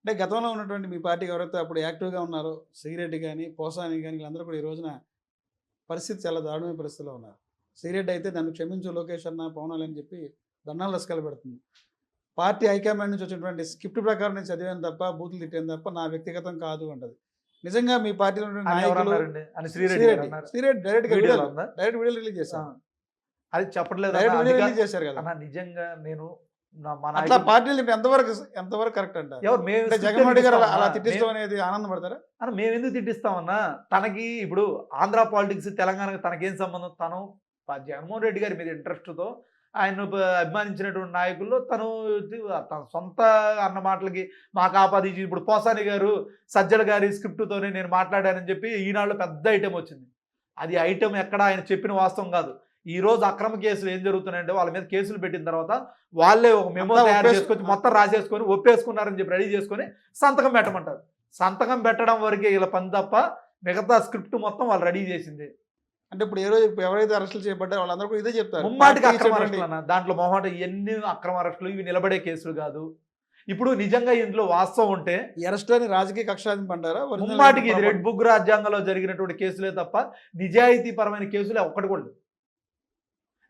అంటే గతంలో ఉన్నటువంటి మీ పార్టీకి ఎవరైతే అప్పుడు యాక్టివ్‌గా ఉన్నారో శ్రీరెడ్డి గాని, పోసాని గాని వీళ్ళందరూ కూడా ఈ రోజున పరిస్థితి చాలా దారుణమైన పరిస్థితిలో ఉన్నారు. శ్రీరెడ్డి అయితే నన్ను క్షమించు లోకేష్ అన్న, పవన్ అని చెప్పి దండాలు రసకాయలు పెడుతుంది. పార్టీ హైకమాండ్ నుంచి వచ్చినటువంటి స్క్రిప్ట్ ప్రకారం నేను చదివాను తప్ప, బూతులు తిట్టాను తప్ప నా వ్యక్తిగతం కాదు అంటది. నిజంగా మీ పార్టీలో ఉన్నటువంటి అని నాయకులు ఎవరన్నారండి? అని శ్రీరెడ్డి గారు అన్నారు. శ్రీరెడ్డి డైరెక్ట్‌గా వీడియోలో ఉందా? డైరెక్ట్ వీడియోలు రిలీజ్ చేశారు. అది చెప్పట్లేదు డైరెక్ట్ వీడియో రిలీజ్ చేశారు కదా! అన్న. నిజంగా నేను మా అట్లా నాయకుడు పార్టీలు ఎంతవరకు కరెక్ట్ అంటారు? ఎవరు మేము అంటే జగన్మోహన్ రెడ్డి గారు అలా తిట్టించడం అనేది ఆనందపడతారా? అని మేము ఎందుకు తిట్టిస్తామన్నా? తనకి ఇప్పుడు ఆంధ్ర పాలిటిక్స్, తెలంగాణకి తనకేం సంబంధం? తను జగన్మోహన్ రెడ్డి గారి మీద ఇంట్రెస్ట్‌తో ఆయన అభిమానించినటువంటి నాయకుల్లో తను తన సొంత అన్న మాటలకి మాకు ఆపాదించి ఇప్పుడు పోసాని గారు సజ్జల గారి స్క్రిప్ట్‌తోనే నేను మాట్లాడానని చెప్పి ఈనాడులో పెద్ద ఐటెం వచ్చింది. అది ఐటెం ఎక్కడ ఆయన చెప్పిన వాస్తవం కాదు. ఈ రోజు అక్రమ కేసులు ఏం జరుగుతున్నాయంటే వాళ్ళ మీద కేసులు పెట్టిన తర్వాత వాళ్ళే ఒక మెమో తయారు చేసుకొని మొత్తం రాసేసుకొని ఒప్పేసుకున్నారని చెప్పి రెడీ చేసుకొని సంతకం పెట్టమంటారు. సంతకం పెట్టడం వరకే వీళ్ళ పని తప్ప మిగతా స్క్రిప్ట్ మొత్తం వాళ్ళు రెడీ చేసింది. అంటే ఇప్పుడు ఇప్పుడు ఎవరైతే అరెస్టులు చేయబడ్డారో వాళ్ళందరూ కూడా ఇదే చెప్తారు. ముమ్మాటికి అక్రమ అరెస్టులు అన్న. దాంట్లో మొహమాట ఎన్ని అక్రమ అరెస్టులు, ఇవి నిలబడే కేసులు కాదు. ఇప్పుడు నిజంగా ఇందులో వాస్తవం ఉంటే ఈ అరెస్టులని రాజకీయ కక్షాదింపు అంటారా? ముమ్మాటికి ఇది రెడ్ బుక్ రాజ్యాంగంలో జరిగినటువంటి కేసులే తప్ప నిజాయితీ పరమైన కేసులే ఒక్కటి కూడా లేవు.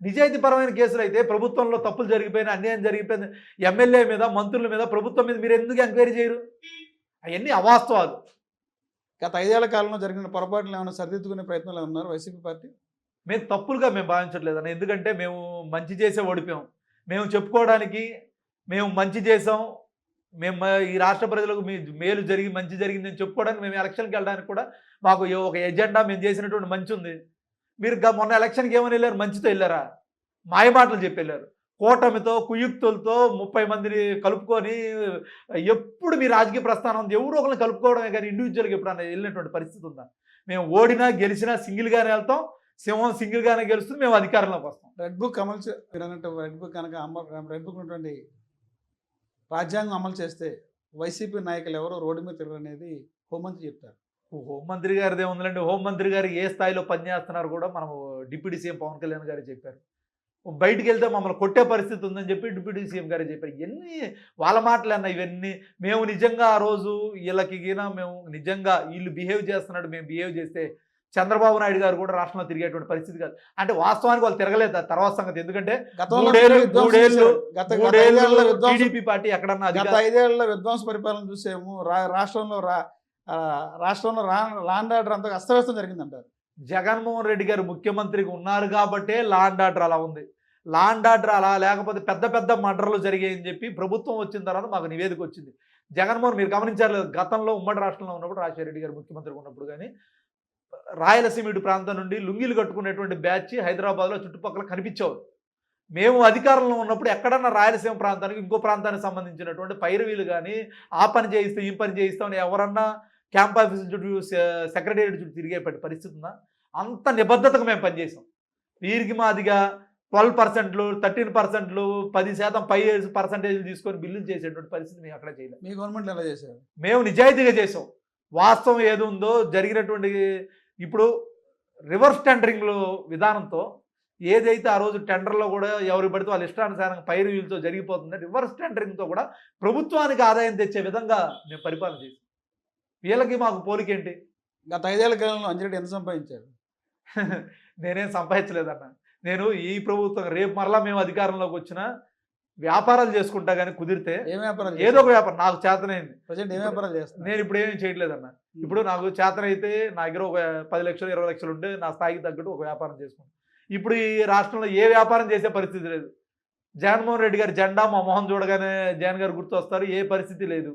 నిజాయితీ పరమైన కేసులు అయితే ప్రభుత్వంలో తప్పులు జరిగిపోయిన, అన్యాయం జరిగిపోయింది, ఎమ్మెల్యే మీద, మంత్రుల మీద, ప్రభుత్వం మీద మీరు ఎందుకు ఎంక్వైరీ చేయరు? అవన్నీ అవాస్తవాలు. గత 5 ఏళ్ల కాలంలో జరిగిన పొరపాట్లు ఏమైనా సరిదిద్దుకునే ప్రయత్నాలు ఉన్నారు వైసీపీ పార్టీ? మేము తప్పులుగా మేము భావించట్లేదన్న. ఎందుకంటే మేము మంచి చేసే ఓడిపోయాం. మేము చెప్పుకోవడానికి మేము మంచి చేసాం, మేము ఈ రాష్ట్ర ప్రజలకు మీ మేలు జరిగి మంచి జరిగిందని చెప్పుకోవడానికి మేము ఎలక్షన్కి వెళ్ళడానికి కూడా మాకు ఒక ఎజెండా, మేము చేసినటువంటి మంచి ఉంది. మీరు మొన్న ఎలక్షన్కి ఏమని వెళ్ళారు? మంచితో వెళ్ళారా? మాయమాటలు చెప్పి వెళ్ళారు. కూటమితో, కుయుక్తులతో 30 మందిని కలుపుకొని ఎప్పుడు మీ రాజకీయ ప్రస్థానం ఎవరో ఒకరిని కలుపుకోవడమే కానీ ఇండివిజువల్గా ఎప్పుడన్నా వెళ్ళినటువంటి పరిస్థితి ఉందా? మేము ఓడినా గెలిచినా సింగిల్గానే వెళ్తాం, సింహం సింగిల్గానే గెలుస్తుంది, మేము అధికారంలోకి వస్తాం. రెడ్ బుక్ అమలు మీరు అన్నట్టు రెడ్ బుక్ కనుక రెడ్ బుక్ ఉన్నటువంటి రాజ్యాంగం అమలు చేస్తే వైసీపీ నాయకులు ఎవరో రోడ్డు మీద తిరగనేది హోంమంత్రి చెప్తారు. హోంమంత్రి గారిదే ఉందండి. హోంమంత్రి గారు ఏ స్థాయిలో పనిచేస్తున్నారు కూడా మనము డిప్యూటీ సీఎం పవన్ కళ్యాణ్ గారు చెప్పారు. బయటికి వెళ్తే మమ్మల్ని కొట్టే పరిస్థితి ఉందని చెప్పి డిప్యూటీ సీఎం గారే చెప్పారు. ఇవన్నీ వాళ్ళ మాటలు అన్న. ఇవన్నీ మేము నిజంగా ఆ రోజు వీళ్ళకి మేము నిజంగా వీళ్ళు బిహేవ్ చేస్తున్నాడు, మేము బిహేవ్ చేస్తే చంద్రబాబు నాయుడు గారు కూడా రాష్ట్రంలో తిరిగేటువంటి పరిస్థితి కాదు. అంటే వాస్తవానికి వాళ్ళు తిరగలేదు, తర్వాత సంగతి. ఎందుకంటే టీడీపీ పార్టీ ఎక్కడన్నా గత 5 ఏళ్ల విధ్వంస పరిపాలన చూసాము. రాష్ట్రంలో లాండ్ ఆర్డర్ అంతా అస్తవ్యస్తం జరిగిందంటారు. జగన్మోహన్ రెడ్డి గారు ముఖ్యమంత్రిగా ఉన్నారు కాబట్టే లాండ్ ఆర్డర్ అలా ఉంది. లాండ్ ఆర్డర్ అలా లేకపోతే పెద్ద పెద్ద మర్డర్లు జరిగాయని చెప్పి ప్రభుత్వం వచ్చిన తర్వాత మాకు నివేదిక వచ్చింది. జగన్మోహన్ మీరు గమనించారు లేదు, గతంలో ఉమ్మడి రాష్ట్రంలో ఉన్నప్పుడు రాజశేఖర రెడ్డి గారు ముఖ్యమంత్రిగా ఉన్నప్పుడు కానీ రాయలసీమ ఇటు ప్రాంతం నుండి లుంగీలు కట్టుకునేటువంటి బ్యాచ్ హైదరాబాద్లో చుట్టుపక్కల కనిపించేవారు. మేము అధికారంలో ఉన్నప్పుడు ఎక్కడన్నా రాయలసీమ ప్రాంతానికి ఇంకో ప్రాంతానికి సంబంధించినటువంటి పైరవీలు కానీ ఆ పని చేయిస్తాం ఈ పని చేయిస్తామని ఎవరన్నా క్యాంప్ ఆఫీసుల చుట్టూ సెక్రటేరియట్ చుట్టూ తిరిగే పరిస్థితి ఉందా? అంత నిబద్ధతగా మేము పనిచేసాం. వీరికి మాదిగా 12%, 13%, 10% పై పర్సంటేజ్లు తీసుకొని బిల్లులు చేసేటువంటి పరిస్థితి మేము అక్కడ చేయలేదు. మీ గవర్నమెంట్ ఎలా చేశారు? మేము నిజాయితీగా చేసాం. వాస్తవం ఏది ఉందో జరిగినటువంటి ఇప్పుడు రివర్స్ టెండరింగ్లో విధానంతో ఏదైతే ఆ రోజు టెండర్లో కూడా ఎవరు పడితే వాళ్ళ ఇష్టానుసారంగా పైరులతో జరిగిపోతుందో రివర్స్ టెండరింగ్తో కూడా ప్రభుత్వానికి ఆదాయం తెచ్చే విధంగా మేము పరిపాలన చేసాం. వీళ్ళకి మాకు పోలికేంటి? గత 5 ఏళ్ల కాలంలో అంజిరెడ్డి ఎంత సంపాదించారు? నేనేం సంపాదించలేదన్న. నేను ఈ ప్రభుత్వం రేపు మరలా మేము అధికారంలోకి వచ్చినా వ్యాపారాలు చేసుకుంటా కానీ కుదిరితే ఏదో ఒక వ్యాపారం నాకు చేతనైంది. ప్రజెంట్ ఏం వ్యాపారాలు చేస్తాను? నేను ఇప్పుడు ఏమేమి చేయట్లేదన్న. ఇప్పుడు నాకు చేతనైతే నా దగ్గర ఒక 10 లక్షలు 20 లక్షలు ఉంటే నా స్థాయికి తగ్గట్టు ఒక వ్యాపారం చేసుకుంటాను. ఇప్పుడు ఈ రాష్ట్రంలో ఏ వ్యాపారం చేసే పరిస్థితి లేదు. జగన్మోహన్ రెడ్డి గారి జెండా మా మొహం చూడగానే జగన్ గారు గుర్తు వస్తారు. ఏ పరిస్థితి లేదు.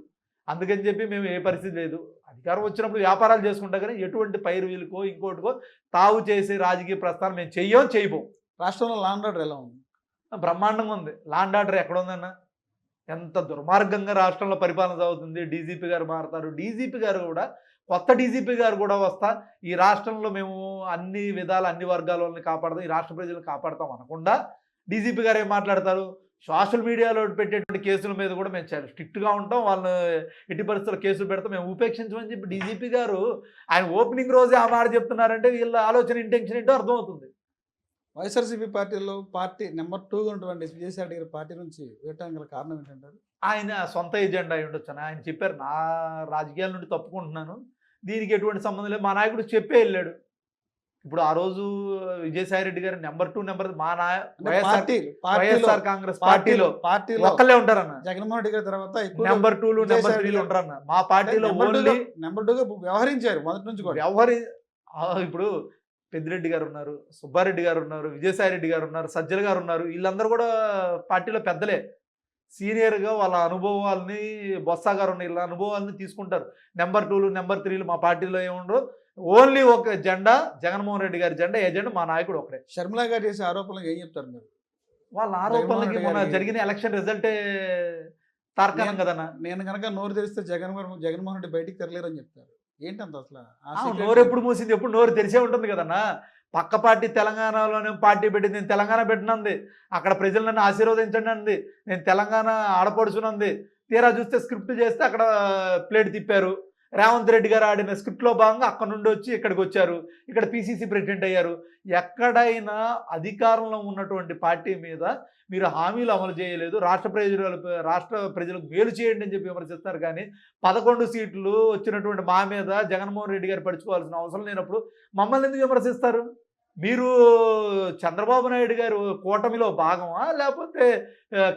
అందుకని చెప్పి మేము ఏ పరిస్థితి లేదు. అధికారం వచ్చినప్పుడు వ్యాపారాలు చేసుకుంటా కానీ ఎటువంటి పైరువీలకో ఇంకోటికో తావు చేసే రాజకీయ ప్రస్థానం మేము చేయబోం. రాష్ట్రంలో లాండ్ ఆర్డర్ ఎలా ఉంది? బ్రహ్మాండంగా ఉంది. లాండ్ ఆర్డర్ ఎక్కడ ఉందన్న? ఎంత దుర్మార్గంగా రాష్ట్రంలో పరిపాలన సాగుతుంది. డీజీపీ గారు మారుతారు. డీజీపీ గారు కూడా కొత్త డీజీపీ గారు కూడా వస్తా ఈ రాష్ట్రంలో మేము అన్ని విధాలు అన్ని వర్గాల వాళ్ళని కాపాడతాం, ఈ రాష్ట్ర ప్రజలను కాపాడతాం అనకుండా డీజీపీ గారు ఏం మాట్లాడతారు? సోషల్ మీడియాలో పెట్టేటువంటి కేసుల మీద కూడా మేము చాలా స్ట్రిక్ట్గా ఉంటాం, వాళ్ళని ఎట్టి పరిస్థితుల్లో కేసులు పెడతాం, మేము ఉపేక్షించమని చెప్పి డీజీపీ గారు ఆయన ఓపెనింగ్ రోజే ఆ మాట చెప్తున్నారంటే వీళ్ళ ఆలోచన ఇంటెన్షన్ ఏంటో అర్థమవుతుంది. వైఎస్ఆర్సీపీ పార్టీలో పార్టీ నెంబర్ 2గా ఉన్నటువంటి విజయసాయి రెడ్డి గారి పార్టీ నుంచి వేయటానికి గల కారణం ఏంటంటారు? ఆయన సొంత ఎజెండా అయి ఉండొచ్చు అని ఆయన చెప్పారు. నా రాజకీయాల నుండి తప్పుకుంటున్నాను, దీనికి ఎటువంటి సంబంధం లేదు, మా నాయకుడు చెప్పే వెళ్ళాడు. ఇప్పుడు ఆ రోజు విజయసాయి రెడ్డి గారు నెంబర్ 2 నెంబర్ మా అంటే పార్టీలో వైఎస్ఆర్ కాంగ్రెస్ పార్టీలో పార్టీలో ఒక్కళ్ళే ఉంటారన్న. జగన్మోహన్ రెడ్డి గారి తర్వాత ఎక్కువ నెంబర్ 2లు నెంబర్ విజయసాయి 3లు రెడ్డి ఉంటారన్న. మా పార్టీలో ఓన్లీ నెంబర్ 2గా వ్యవహరించారు మొదటి నుంచి కూడా. ఇప్పుడు పెద్దిరెడ్డి గారు ఉన్నారు, సుబ్బారెడ్డి గారు ఉన్నారు, విజయసాయి రెడ్డి గారు ఉన్నారు, సజ్జల గారు ఉన్నారు. వీళ్ళందరూ కూడా పార్టీలో పెద్దలే, సీనియర్గా వాళ్ళ అనుభవాల్ని, బొత్స గారు ఉన్న వీళ్ళ అనుభవాల్ని తీసుకుంటారు. నెంబర్ 2లు నెంబర్ 3లు మా పార్టీలో ఏముండవు. ఓన్లీ ఒక జెండా జగన్మోహన్ రెడ్డి గారి జెండా, ఏజెండా మా నాయకుడు ఒకడే. షర్మిల గారు చేసే ఆరోపణలకు ఏం చెప్తారు మీరు? వాళ్ళ జగన్మోహన్ ఆరోపణలకి రెడ్డి మొన్న గారికి జరిగిన ఎలక్షన్ రిజల్టే తార్కాణం కదన్నా. నేను కనుక నోరు తెరిస్తే జగన్మోహన్ రెడ్డి బయటికి తెరలేరని చెప్తారు. ఏంటంత అసలు ఆ secret నోరు ఎప్పుడు మూసింది? ఎప్పుడు నోరు తెరిచే ఉంటుంది కదన్నా. పక్క పార్టీ తెలంగాణలోనే పార్టీ పెట్టింది, నేను తెలంగాణ పెట్టినంది, అక్కడ ప్రజలు నన్ను ఆశీర్వదించండి అంది, నేను తెలంగాణ ఆడపడుచునంది. తీరా చూస్తే స్క్రిప్ట్ చేస్తే అక్కడ ప్లేట్ తిప్పారు. రేవంత్ రెడ్డి గారు ఆడిన స్క్రిప్ట్లో భాగంగా అక్కడ నుండి వచ్చి ఇక్కడికి వచ్చారు, ఇక్కడ పిసిసి ప్రెసిడెంట్ అయ్యారు. ఎక్కడైనా అధికారంలో ఉన్నటువంటి పార్టీ మీద మీరు హామీలు అమలు చేయలేదు, రాష్ట్ర ప్రజలకు మేలు చేయండి అని చెప్పి విమర్శిస్తారు. కానీ 11 సీట్లు వచ్చినటువంటి మా మీద జగన్మోహన్ రెడ్డి గారు పడుచుకోవాల్సిన అవసరం లేనప్పుడు మమ్మల్ని ఎందుకు విమర్శిస్తారు? మీరు చంద్రబాబు నాయుడు గారు కూటమిలో భాగమా, లేకపోతే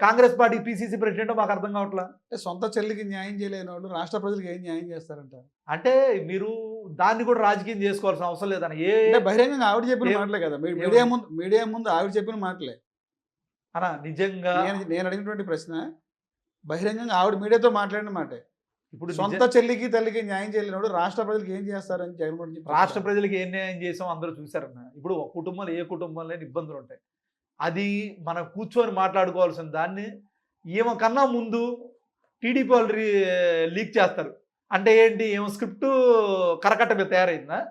కాంగ్రెస్ పార్టీ పిసిసి ప్రెసిడెంట్ మాకు అర్థం కావట్లా. అంటే సొంత చెల్లికి న్యాయం చేయలేని వాళ్ళు రాష్ట్ర ప్రజలకు ఏం న్యాయం చేస్తారంట? అంటే మీరు దాన్ని కూడా రాజకీయం చేసుకోవాల్సిన అవసరం లేదన్న. అంటే బహిరంగంగా ఆవిడ చెప్పిన మాటలే కదా, ఏం- మీడియా ముందు ఆవిడ చెప్పిన మాటలే. అన్న నిజంగా నేను అడిగినటువంటి ప్రశ్న బహిరంగంగా ఆవిడ మీడియాతో మాట్లాడిన మాటే. ఇప్పుడు సొంత చెల్లికి తల్లికి న్యాయం చేయలేనివాడు రాష్ట్ర ప్రజలకు ఏం చేస్తారని జగన్మోహన్ రెడ్డి రాష్ట్ర ప్రజలకు ఏం న్యాయం చేసాం అందరూ చూశారన్న. ఇప్పుడు ఒక కుటుంబంలో ఏ కుటుంబంలో లేని ఇబ్బందులు ఉంటాయి. అది మనం కూర్చొని మాట్లాడుకోవాల్సిన దాన్ని ఈమె కన్నా ముందు టీడీపీ వాళ్ళు లీక్ చేస్తారు. అంటే ఏంటి, ఏమో స్క్రిప్ట్ కరకట్ట మీద తయారైందా?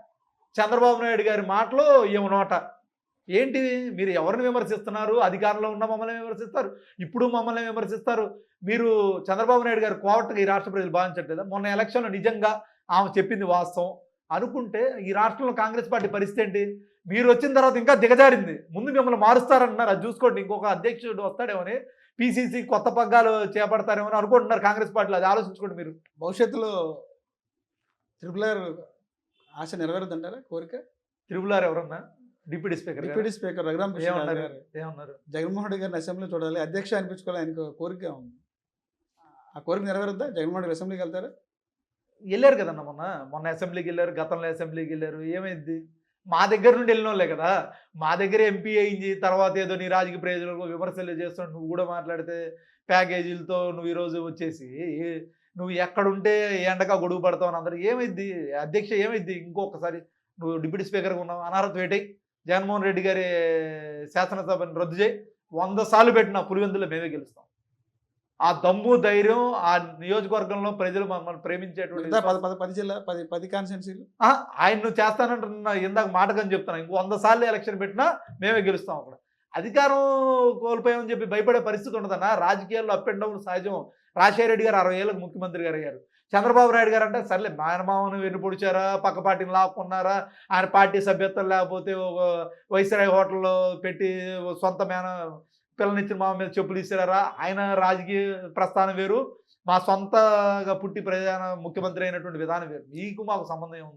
చంద్రబాబు నాయుడు గారి మాటలు ఏమో నోట. ఏంటి, మీరు ఎవరిని విమర్శిస్తున్నారు? అధికారంలో ఉన్న మమ్మల్ని విమర్శిస్తారు, ఇప్పుడు మమ్మల్ని విమర్శిస్తారు. మీరు చంద్రబాబు నాయుడు గారు కోవట్టుగా ఈ రాష్ట్ర ప్రజలు భావించట్లేదా? మొన్న ఎలక్షన్లో నిజంగా ఆమె చెప్పింది వాస్తవం అనుకుంటే ఈ రాష్ట్రంలో కాంగ్రెస్ పార్టీ పరిస్థితి ఏంటి? మీరు వచ్చిన తర్వాత ఇంకా దిగజారింది. ముందు మిమ్మల్ని మారుస్తారన్నారు, అది చూసుకోండి. ఇంకొక అధ్యక్షుడు వస్తాడేమని, పిసిసి కొత్త పగ్గాలు చేపడతారేమో అనుకుంటున్నారు కాంగ్రెస్ పార్టీలో. అది ఆలోచించుకోండి మీరు. భవిష్యత్తులో త్రిపుల్ ఆశ నెరవేరదంటారా కోరిక? త్రిపుల్ ఎవరన్నా? Deputy speaker deputy speaker Raghuram Krishnaraju గారు ఏమన్నారు? జగన్మోహన్ రెడ్డి గారిని అసెంబ్లీ చూడాలి, అధ్యక్ష అనిపించుకోవాలి, ఆయనకు కోరిక ఉంది. ఆ కోరిక నెరవేరుద్దా? జగన్మోహన్ రెడ్డి అసెంబ్లీకి వెళ్తారా? వెళ్ళారు కదన్న, మొన్న అసెంబ్లీకి వెళ్ళారు, గతంలో అసెంబ్లీకి వెళ్ళారు. ఏమైంది? మా దగ్గర నుండి వెళ్ళిన వాళ్ళే కదా. మా దగ్గర ఎంపీ అయింది, తర్వాత ఏదో నీ రాజకీయ ప్రయోజనాలకు విమర్శలు చేస్తున్నావు, నువ్వు కూడా మాట్లాడితే ప్యాకేజీలతో నువ్వు ఈరోజు వచ్చేసి నువ్వు ఎక్కడుంటే ఎండగా గొడుగు పడతావు అని అందరూ. ఏమైంది అధ్యక్ష, ఏమైంది? ఇంకొకసారి నువ్వు డిప్యూటీ స్పీకర్గా ఉన్నావు, అనర్హత వేటై జగన్మోహన్ రెడ్డి గారి శాసనసభను రద్దు చేయి. 100 సార్లు పెట్టిన పులివెందులో మేమే గెలుస్తాం. ఆ దమ్ము ధైర్యం ఆ నియోజకవర్గంలో ప్రజలు మమ్మల్ని ప్రేమించేటువంటి 10 జిల్లా 10 కాన్స్టిట్యున్సీలు ఆయన నువ్వు చేస్తానంటున్నా, ఇందాక మాటకని చెప్తున్నా. ఇంకో 100 సార్లు ఎలక్షన్ పెట్టినా మేమే గెలుస్తాం. అక్కడ అధికారం కోల్పోయామని చెప్పి భయపడే పరిస్థితి ఉండదన్న. రాజకీయాల్లో అప్ అండ్ డౌన్ సహజం. రాజశేఖర రెడ్డి గారు 60 ఏళ్ళకు ముఖ్యమంత్రి గారు అయ్యారు. చంద్రబాబు నాయుడు గారు అంటే సర్లే మేనమామను వెన్నుపొడిచారా, పక్క పార్టీని లాక్కున్నారా, ఆయన పార్టీ సభ్యత్వం లేకపోతే ఒక వైస్రాయ్ హోటల్లో పెట్టి సొంత పిల్లనిచ్చిన మామ మీద చెప్పులు ఇస్తారా? ఆయన రాజకీయ ప్రస్థానం వేరు, మా సొంతగా పుట్టి ముఖ్యమంత్రి అయినటువంటి విధానం వేరు. మీకు మాకు సంబంధం ఏముంది?